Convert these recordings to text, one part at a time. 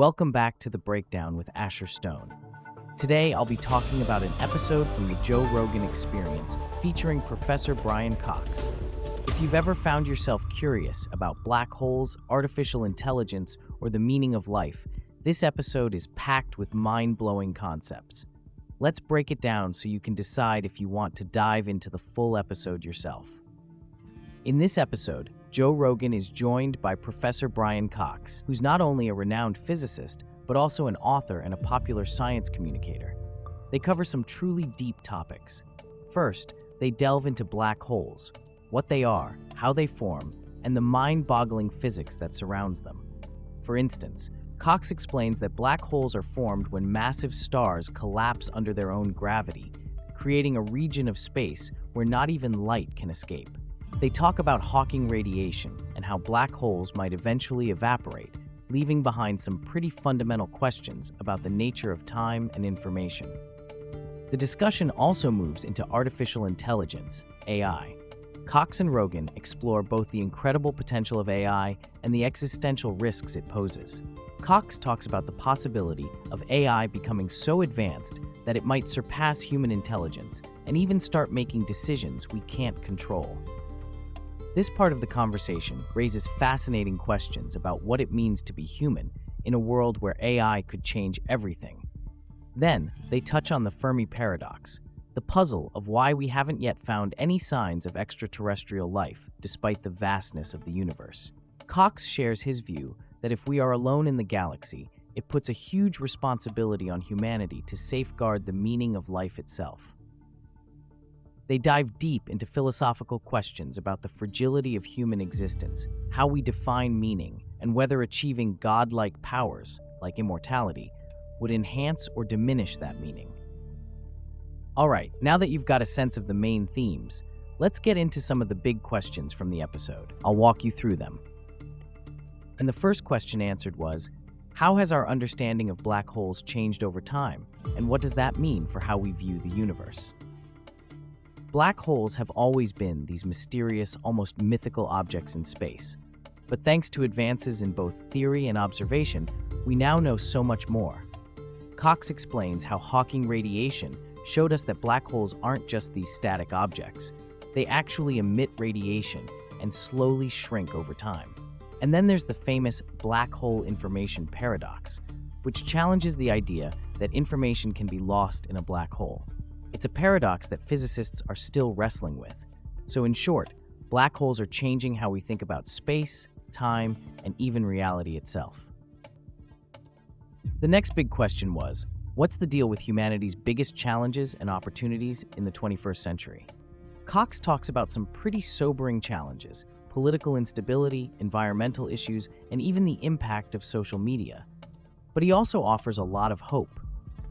Welcome back to The Breakdown with Asher Stone. Today, I'll be talking about an episode from the Joe Rogan Experience featuring Professor Brian Cox. If you've ever found yourself curious about black holes, artificial intelligence, or the meaning of life, this episode is packed with mind-blowing concepts. Let's break it down so you can decide if you want to dive into the full episode yourself. In this episode, Joe Rogan is joined by Professor Brian Cox, who's not only a renowned physicist, but also an author and a popular science communicator. They cover some truly deep topics. First, they delve into black holes, what they are, how they form, and the mind-boggling physics that surrounds them. For instance, Cox explains that black holes are formed when massive stars collapse under their own gravity, creating a region of space where not even light can escape. They talk about Hawking radiation and how black holes might eventually evaporate, leaving behind some pretty fundamental questions about the nature of time and information. The discussion also moves into artificial intelligence, AI. Cox and Rogan explore both the incredible potential of AI and the existential risks it poses. Cox talks about the possibility of AI becoming so advanced that it might surpass human intelligence and even start making decisions we can't control. This part of the conversation raises fascinating questions about what it means to be human in a world where AI could change everything. Then, they touch on the FMY Paradox, the puzzle of why we haven't yet found any signs of extraterrestrial life despite the vastness of the universe. Cox shares his view that if we are alone in the galaxy, it puts a huge responsibility on humanity to safeguard the meaning of life itself. They dive deep into philosophical questions about the fragility of human existence, how we define meaning, and whether achieving godlike powers, like immortality, would enhance or diminish that meaning. Alright, now that you've got a sense of the main themes, let's get into some of the big questions from the episode. I'll walk you through them. And the first question answered was, how has our understanding of black holes changed over time, and what does that mean for how we view the universe? Black holes have always been these mysterious, almost mythical objects in space. But thanks to advances in both theory and observation, we now know so much more. Cox explains how Hawking radiation showed us that black holes aren't just these static objects. They actually emit radiation and slowly shrink over time. And then there's the famous black hole information paradox, which challenges the idea that information can be lost in a black hole. It's a paradox that physicists are still wrestling with. So in short, black holes are changing how we think about space, time, and even reality itself. The next big question was, what's the deal with humanity's biggest challenges and opportunities in the 21st century? Cox talks about some pretty sobering challenges: political instability, environmental issues, and even the impact of social media. But he also offers a lot of hope.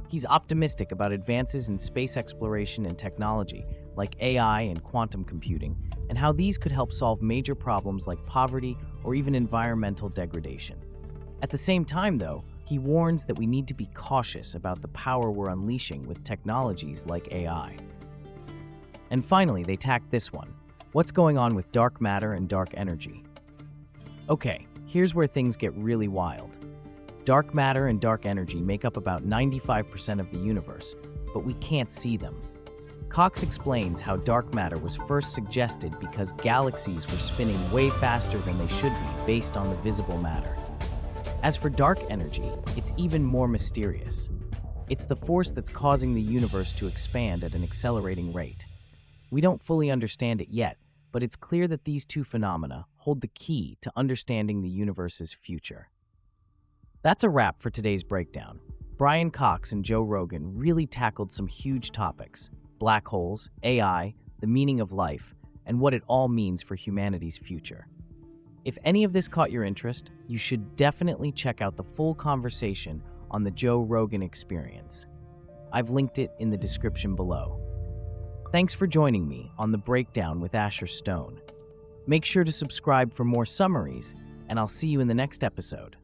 He's optimistic about advances in space exploration and technology, like AI and quantum computing, and how these could help solve major problems like poverty or even environmental degradation. At the same time, though, he warns that we need to be cautious about the power we're unleashing with technologies like AI. And finally, they tacked this one: what's going on with dark matter and dark energy? Okay, here's where things get really wild. Dark matter and dark energy make up about 95% of the universe, but we can't see them. Cox explains how dark matter was first suggested because galaxies were spinning way faster than they should be based on the visible matter. As for dark energy, it's even more mysterious. It's the force that's causing the universe to expand at an accelerating rate. We don't fully understand it yet, but it's clear that these two phenomena hold the key to understanding the universe's future. That's a wrap for today's breakdown. Brian Cox and Joe Rogan really tackled some huge topics: black holes, AI, the meaning of life, and what it all means for humanity's future. If any of this caught your interest, you should definitely check out the full conversation on the Joe Rogan Experience. I've linked it in the description below. Thanks for joining me on The Breakdown with Asher Stone. Make sure to subscribe for more summaries, and I'll see you in the next episode.